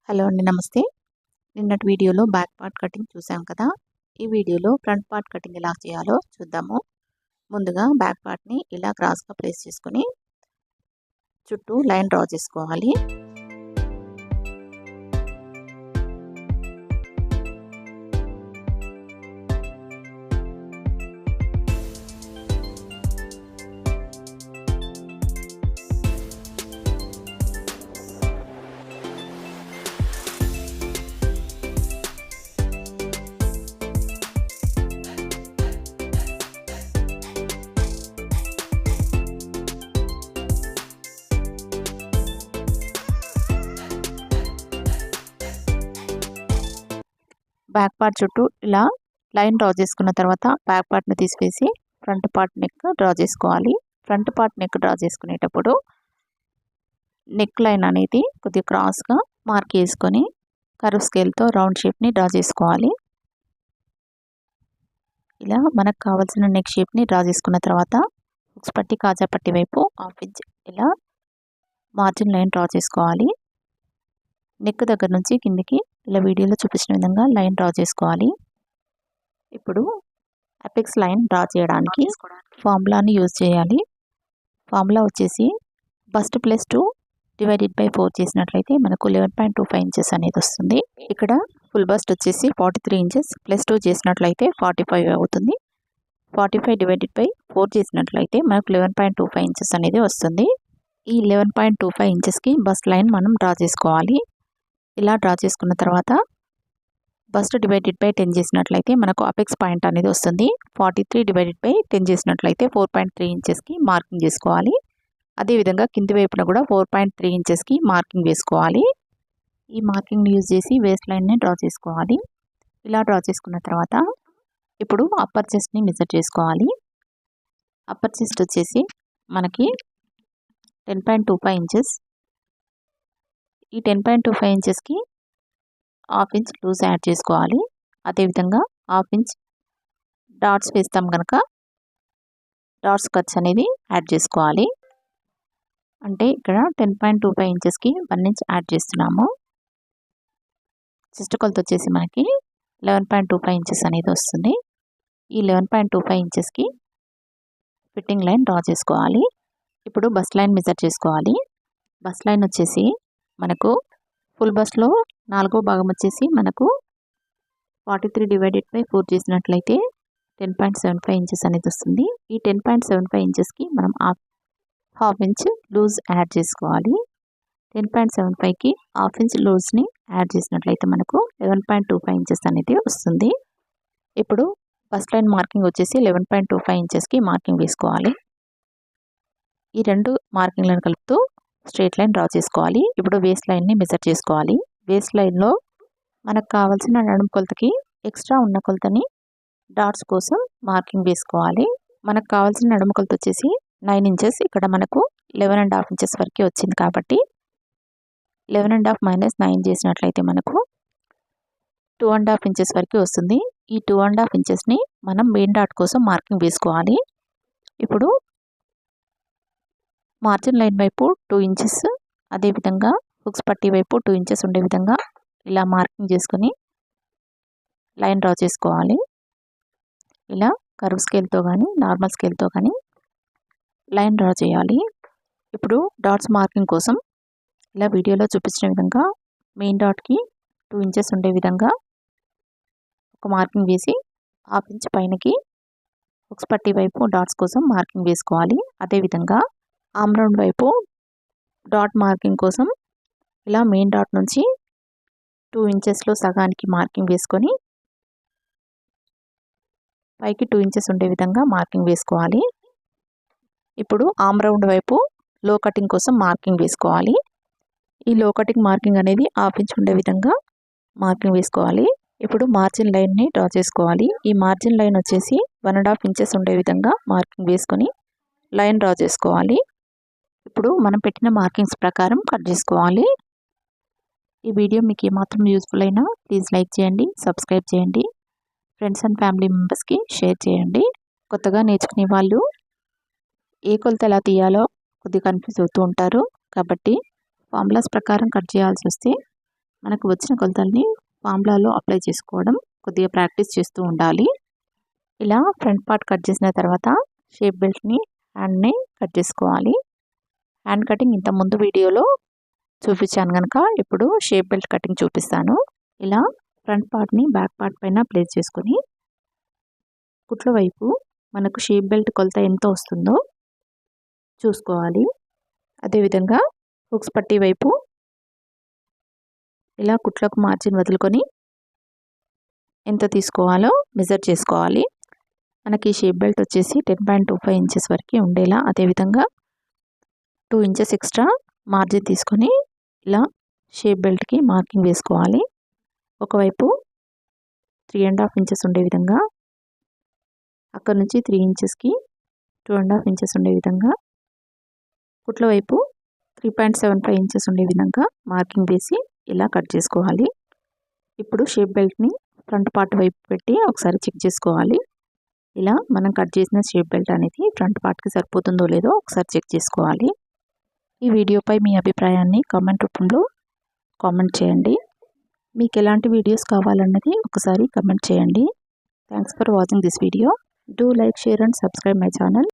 Hello అండి, నమస్తే. నిన్నటి వీడియోలో బ్యాక్ పార్ట్ కటింగ్ చూసాం కదా. ఈ వీడియోలో ఫ్రంట్ పార్ట్ కటింగ్ ఎలా చేయాలో చూద్దాము. ముందుగా బ్యాక్ పార్ట్ని ఇలా క్రాస్గా ప్లేస్ చేసుకుని చుట్టూ లైన్ డ్రా చేసుకోవాలి. బ్యాక్ పార్ట్ చుట్టూ ఇలా లైన్ డ్రా చేసుకున్న తర్వాత బ్యాక్ పార్ట్ని తీసివేసి ఫ్రంట్ పార్ట్ నెక్ డ్రా చేసుకోవాలి. ఫ్రంట్ పార్ట్ నెక్ డ్రా చేసుకునేటప్పుడు నెక్ లైన్ అనేది కొద్దిగా క్రాస్గా మార్క్ చేసుకొని కర్వ్ స్కేల్తో రౌండ్ షేప్ని డ్రా చేసుకోవాలి. ఇలా మనకు కావాల్సిన నెక్ షేప్ని డ్రా చేసుకున్న తర్వాత హుక్స్ పట్టి కాజా పట్టి వైపు హాఫ్ ఇంచ్ ఇలా మార్జిన్ లైన్ డ్రా చేసుకోవాలి. నెక్ దగ్గర నుంచి కిందికి ఇలా వీడియోలో చూపించిన విధంగా లైన్ డ్రా చేసుకోవాలి. ఇప్పుడు అపెక్స్ లైన్ డ్రా చేయడానికి ఫార్ములాని యూజ్ చేయాలి. ఫార్ములా వచ్చేసి బస్ట్ ప్లస్ 2 డివైడెడ్ బై 4 చేసినట్లయితే మనకు 11.25 ఇంచెస్ అనేది వస్తుంది. ఇక్కడ ఫుల్ బస్ట్ వచ్చేసి 43 ఇంచెస్ ప్లస్ 2 చేసినట్లయితే 45 అవుతుంది. 45 డివైడెడ్ బై 4 చేసినట్లయితే మనకు 11.25 ఇంచెస్ అనేది వస్తుంది. ఈ 11.25 ఇంచెస్కి బస్ట్ లైన్ మనం డ్రా చేసుకోవాలి. ఇలా డ్రా చేసుకున్న తర్వాత బస్ట్ డివైడెడ్ బై 10 చేసినట్లయితే మనకు అపెక్స్ పాయింట్ అనేది వస్తుంది. 43 డివైడెడ్ బై 10 చేసినట్లయితే 4.3 ఇంచెస్కి మార్కింగ్ చేసుకోవాలి. అదేవిధంగా కింది వైపున కూడా 4.3 ఇంచెస్కి మార్కింగ్ వేసుకోవాలి. ఈ మార్కింగ్ని యూజ్ చేసి వేస్ట్ లైన్ని డ్రా చేసుకోవాలి. ఇలా డ్రా చేసుకున్న తర్వాత ఇప్పుడు అప్పర్ చెస్ట్ని మెజర్ చేసుకోవాలి. అప్పర్ చెస్ట్ వచ్చేసి మనకి 10.25 ఇంచెస్. ఈ 10.25 ఇంచెస్కి హాఫ్ ఇంచ్ లూజ్ యాడ్ చేసుకోవాలి. అదేవిధంగా హాఫ్ ఇంచ్ డాట్స్ వేస్తాం కనుక డాట్స్ కట్స్ అనేది యాడ్ చేసుకోవాలి. అంటే ఇక్కడ 10.25 ఇంచెస్కి 1 ఇంచ్ యాడ్ చేస్తున్నాము. చెస్ట్ కొలత వచ్చేసి మనకి 11.25 ఇంచెస్ అనేది వస్తుంది. ఈ 11.25 ఇంచెస్కి ఫిట్టింగ్ లైన్ డ్రా చేసుకోవాలి. ఇప్పుడు బస్ట్ లైన్ మెజర్ చేసుకోవాలి. బస్ట్ లైన్ వచ్చేసి మనకు ఫుల్ బస్ట్లో 4వ భాగం వచ్చేసి మనకు 43 డివైడెడ్ బై 4 చేసినట్లయితే 10.75 ఇంచెస్ అనేది వస్తుంది. ఈ 10.75 ఇంచెస్కి మనం హాఫ్ ఇంచ్ లూజ్ యాడ్ చేసుకోవాలి. 10.75కి హాఫ్ ఇంచ్ లూజ్ని యాడ్ చేసినట్లయితే మనకు 11.25 ఇంచెస్ అనేది వస్తుంది. ఇప్పుడు ఫస్ట్ లైన్ మార్కింగ్ వచ్చేసి 11.25 ఇంచెస్కి మార్కింగ్ వేసుకోవాలి. ఈ రెండు మార్కింగ్లను కలుపుతూ స్ట్రైట్ లైన్ డ్రా చేసుకోవాలి. ఇప్పుడు వేస్ట్ లైన్ని మెజర్ చేసుకోవాలి. వేస్ట్ లైన్లో మనకు కావాల్సిన నడుము కొలతకి ఎక్స్ట్రా ఉన్న కొలతని డాట్స్ కోసం మార్కింగ్ వేసుకోవాలి. మనకు కావాల్సిన నడుము కొలత వచ్చేసి 9 ఇంచెస్. ఇక్కడ మనకు 11.5 ఇంచెస్ వరకు వచ్చింది కాబట్టి 11.5 మైనస్ 9 చేసినట్లయితే మనకు 2.5 ఇంచెస్ వరకు వస్తుంది. ఈ 2.5 ఇంచెస్ని మనం మెయిన్ డాట్ కోసం మార్కింగ్ వేసుకోవాలి. ఇప్పుడు మార్జిన్ లైన్ వైపు 2 ఇంచెస్, అదేవిధంగా హుక్స్ పట్టి వైపు 2 ఇంచెస్ ఉండే విధంగా ఇలా మార్కింగ్ చేసుకొని లైన్ డ్రా చేసుకోవాలి. ఇలా కర్వ్ స్కేల్తో కానీ నార్మల్ స్కేల్తో కానీ లైన్ డ్రా చేయాలి. ఇప్పుడు డాట్స్ మార్కింగ్ కోసం ఇలా వీడియోలో చూపించిన విధంగా మెయిన్ డాట్కి 2 ఇంచెస్ ఉండే విధంగా ఒక మార్కింగ్ వేసి హాఫ్ ఇంచ్ పైనకి హుక్స్ పట్టి వైపు డాట్స్ కోసం మార్కింగ్ వేసుకోవాలి. అదేవిధంగా ఆర్మ్ రౌండ్ వైపు డాట్ మార్కింగ్ కోసం ఇలా మెయిన్ డాట్ నుంచి 2 ఇంచెస్లో సగానికి మార్కింగ్ వేసుకొని పైకి 2 ఇంచెస్ ఉండే విధంగా మార్కింగ్ వేసుకోవాలి. ఇప్పుడు ఆర్మ్ రౌండ్ వైపు లో కటింగ్ కోసం మార్కింగ్ వేసుకోవాలి. ఈ లో కటింగ్ మార్కింగ్ అనేది హాఫ్ ఇంచ్ ఉండే విధంగా మార్కింగ్ వేసుకోవాలి. ఇప్పుడు మార్జిన్ లైన్ని డ్రా చేసుకోవాలి. ఈ మార్జిన్ లైన్ వచ్చేసి 1.5 ఇంచెస్ ఉండే విధంగా మార్కింగ్ వేసుకొని లైన్ డ్రా చేసుకోవాలి. ఇప్పుడు మనం పెట్టిన మార్కింగ్స్ ప్రకారం కట్ చేసుకోవాలి. ఈ వీడియో మీకు ఏమాత్రం యూస్ఫుల్ అయినా ప్లీజ్ లైక్ చేయండి, సబ్స్క్రైబ్ చేయండి, ఫ్రెండ్స్ అండ్ ఫ్యామిలీ మెంబర్స్కి షేర్ చేయండి. కొత్తగా నేర్చుకునే వాళ్ళు ఏ కొలత ఎలా తీయాలో కొద్దిగా కన్ఫ్యూజ్ అవుతూ ఉంటారు. కాబట్టి ఫార్ములాస్ ప్రకారం కట్ చేయాల్సి వస్తే మనకు వచ్చిన కొలతల్ని ఫార్ములాలో అప్లై చేసుకోవడం కొద్దిగా ప్రాక్టీస్ చేస్తూ ఉండాలి. ఇలా ఫ్రంట్ పార్ట్ కట్ చేసిన తర్వాత షేప్ బెల్ట్ని హ్యాండ్ని కట్ చేసుకోవాలి. హ్యాండ్ కటింగ్ ఇంత ముందు వీడియోలో చూపించాను కనుక ఇప్పుడు షేప్ బెల్ట్ కటింగ్ చూపిస్తాను. ఇలా ఫ్రంట్ పార్ట్ని బ్యాక్ పార్ట్ పైన ప్లేస్ చేసుకొని కుట్ల వైపు మనకు షేప్ బెల్ట్ కొలత ఎంత వస్తుందో చూసుకోవాలి. అదేవిధంగా హుక్స్ పట్టీ వైపు ఇలా కుట్లకు మార్జిన్ వదులుకొని ఎంత తీసుకోవాలో మెజర్ చేసుకోవాలి. మనకి షేప్ బెల్ట్ వచ్చేసి 10.25 ఇంచెస్ వరకు ఉండేలా, అదేవిధంగా 2 ఇంచెస్ ఎక్స్ట్రా మార్జిన్ తీసుకొని ఇలా షేప్ బెల్ట్కి మార్కింగ్ వేసుకోవాలి. ఒకవైపు 3.5 ఇంచెస్ ఉండే విధంగా, అక్కడ నుంచి 3 ఇంచెస్కి 2.5 ఇంచెస్ ఉండే విధంగా, కుట్ల వైపు 3.75 ఇంచెస్ ఉండే విధంగా మార్కింగ్ వేసి ఇలా కట్ చేసుకోవాలి. ఇప్పుడు షేప్ బెల్ట్ని ఫ్రంట్ పార్ట్ వైపు పెట్టి ఒకసారి చెక్ చేసుకోవాలి. ఇలా మనం కట్ చేసిన షేప్ బెల్ట్ అనేది ఫ్రంట్ పార్ట్కి సరిపోతుందో లేదో ఒకసారి చెక్ చేసుకోవాలి. ఈ వీడియోపై మీ అభిప్రాయాన్ని కామెంట్ రూపంలో కామెంట్ చేయండి. మీకు ఎలాంటి వీడియోస్ కావాలన్నది ఒకసారి కామెంట్ చేయండి. Thanks for watching this video. Do like, share and subscribe my channel.